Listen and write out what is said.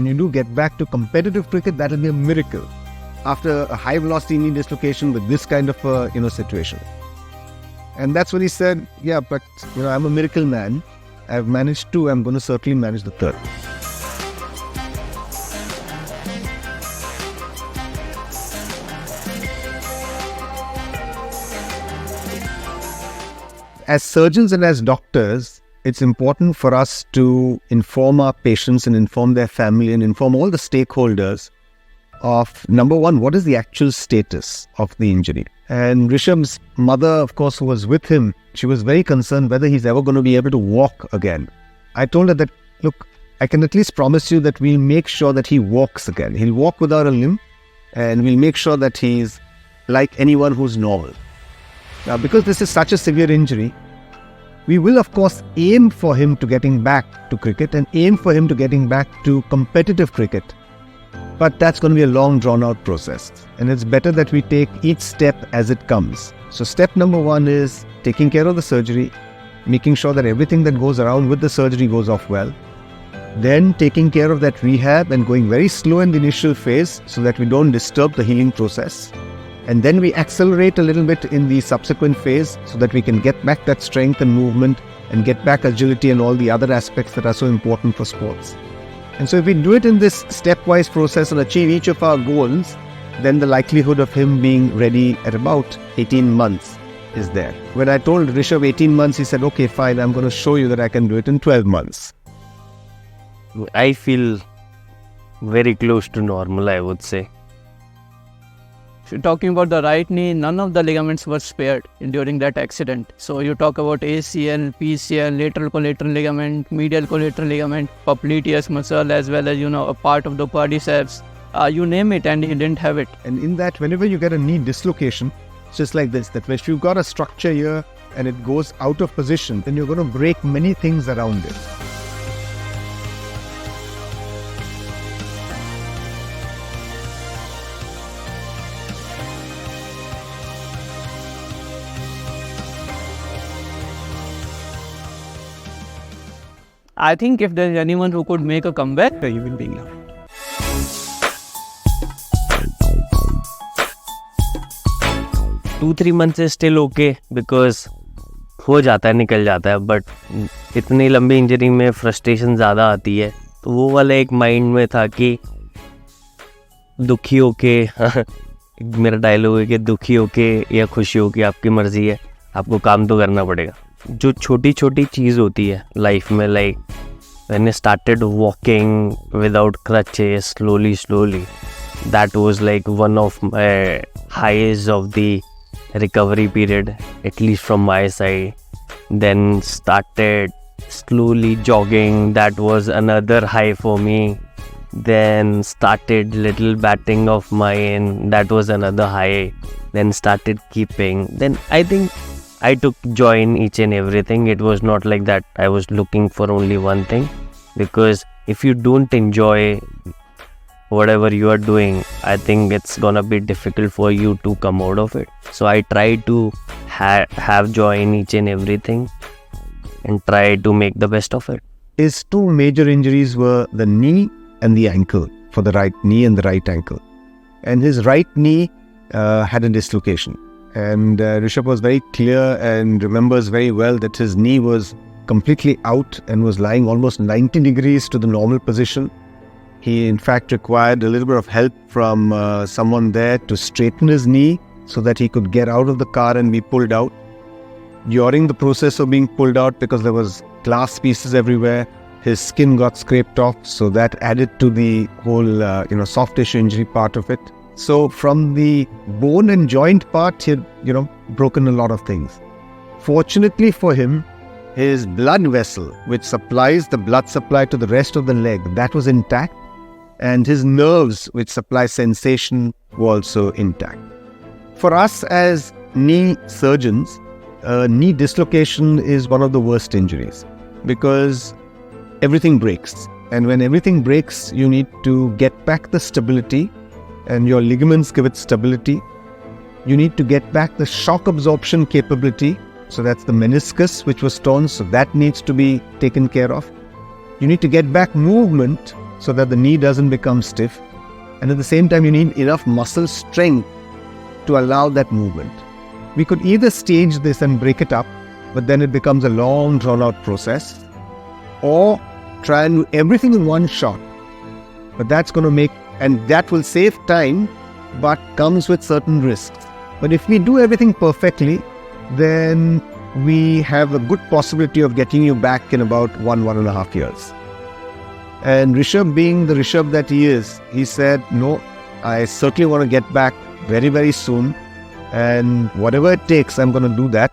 and you do get back to competitive cricket, that will be a miracle. After a high velocity knee dislocation with this kind of a situation. And that's when he said, yeah, but I'm a miracle man. I've managed two, I'm going to certainly manage the third. As surgeons and as doctors, it's important for us to inform our patients and inform their family and inform all the stakeholders of, number one, what is the actual status of the injury. And Rishabh's mother, of course, who was with him, she was very concerned whether he's ever going to be able to walk again. I told her that, look, I can at least promise you that we'll make sure that he walks again. He'll walk without a limb, and we'll make sure that he's like anyone who's normal. Now, because this is such a severe injury, we will, of course, aim for him to getting back to cricket and aim for him to getting back to competitive cricket. But that's going to be a long, drawn-out process. And it's better that we take each step as it comes. So step number one is taking care of the surgery, making sure that everything that goes around with the surgery goes off well. Then taking care of that rehab and going very slow in the initial phase so that we don't disturb the healing process. And then we accelerate a little bit in the subsequent phase so that we can get back that strength and movement and get back agility and all the other aspects that are so important for sports. And so if we do it in this stepwise process and achieve each of our goals, then the likelihood of him being ready at about 18 months is there. When I told Rishabh 18 months, he said, okay, fine, I'm going to show you that I can do it in 12 months. I feel very close to normal, I would say. Talking about the right knee, none of the ligaments were spared during that accident. So you talk about ACL, PCL, lateral collateral ligament, medial collateral ligament, popliteus muscle, as well as, a part of the quadriceps. You name it, and he didn't have it. And in that, whenever you get a knee dislocation, it's just like this, that if you've got a structure here and it goes out of position, then you're going to break many things around it. I think if there's anyone who could make a comeback, he will be now. Two, 3 months is still okay because हो जाता है, निकल जाता है, but इतनी लंबी injury में frustration ज़्यादा आती है. तो वो वाला एक माइंड में था कि दुखी होके मेरा डायलॉग है कि दुखी होके या खुशी होके आपकी मर्जी है, आपको काम तो करना पड़ेगा. जो छोटी छोटी चीज़ होती है लाइफ में, like when I started walking without crutches slowly, that was like one of my highs of the recovery period, at least from my side. Then started slowly jogging, that was another high for me. Then started little batting of mine, that was another high. Then started keeping. Then I think I took joy in each and everything. It was not like that I was looking for only one thing, because if you don't enjoy whatever you are doing, I think it's gonna be difficult for you to come out of it. So I try to have joy in each and everything and try to make the best of it. His two major injuries were the knee and the ankle, for the right knee and the right ankle. And his right knee had a dislocation. And Rishabh was very clear and remembers very well that his knee was completely out and was lying almost 90 degrees to the normal position. He in fact required a little bit of help from someone there to straighten his knee so that he could get out of the car and be pulled out. During the process of being pulled out, because there was glass pieces everywhere, his skin got scraped off, so that added to the whole soft tissue injury part of it. So from the bone and joint part, he had broken a lot of things. Fortunately for him, his blood vessel, which supplies the blood supply to the rest of the leg, that was intact. And his nerves, which supply sensation, were also intact. For us as knee surgeons, knee dislocation is one of the worst injuries because everything breaks. And when everything breaks, you need to get back the stability, and your ligaments give it stability. You need to get back the shock absorption capability. So that's the meniscus, which was torn, so that needs to be taken care of. You need to get back movement, so that the knee doesn't become stiff. And at the same time, you need enough muscle strength to allow that movement. We could either stage this and break it up, but then it becomes a long, drawn-out process, or try and do everything in one shot. But that's going to make, and that will save time, but comes with certain risks. But if we do everything perfectly, then we have a good possibility of getting you back in about 1.5 years. And Rishabh, being the Rishabh that he is, he said, no, I certainly want to get back very, very soon. And whatever it takes, I'm going to do that.